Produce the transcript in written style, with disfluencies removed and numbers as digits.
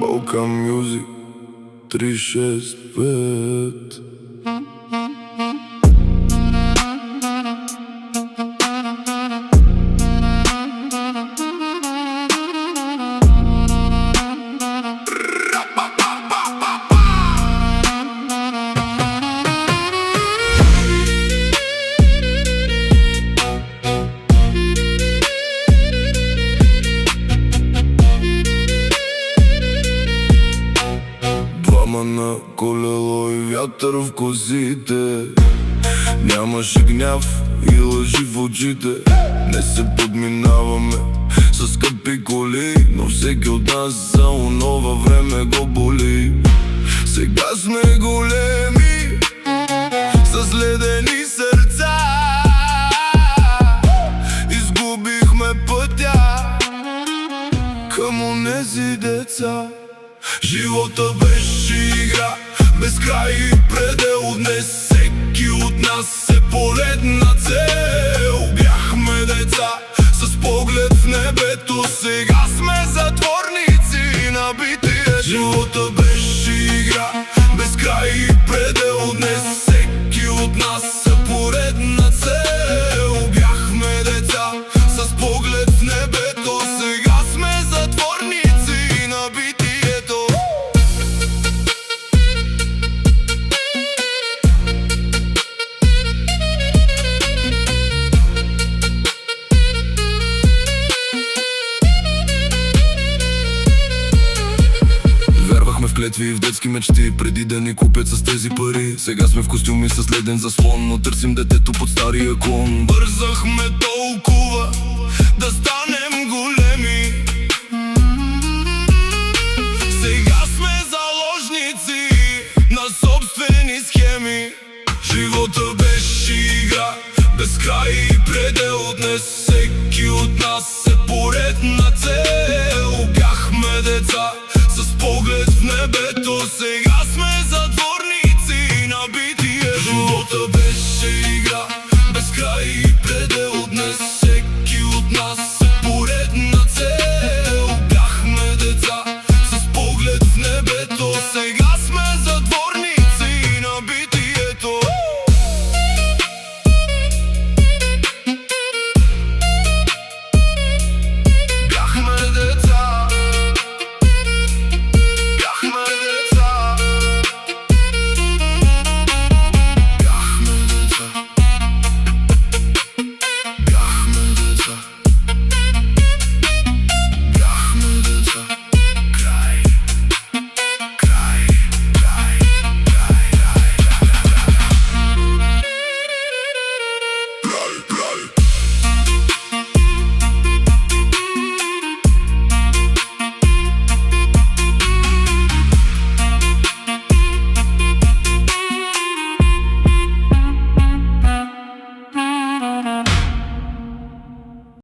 Balkan Music 365. Двама на колело и вятър в козите. Нямаше гняв и лъжи в очите. Не се подминаваме с скъпи коли, но всеки от нас за онова време го боли. Сега сме големи с ледени сърца. Изгубихме пътя към онези деца. Живота беше игра, без край и предел. Днес всеки от нас е поредна цел. Бяхме деца с поглед в небето, сега сме затворници на битието. Живота беше игра, без край и предел. Днес всеки от нас е поредна цел. Бяхме деца с поглед в небето, сега сме затворници на битието. В клетви и в детски мечти, преди да ни купят с тези пари. Сега сме в костюми с леден заслон, но търсим детето под стария клон. Бързахме толкова да станем големи. Сега сме заложници на собствени схеми. Живота беше игра, без край и предел. Днес всеки от нас е поредна цел.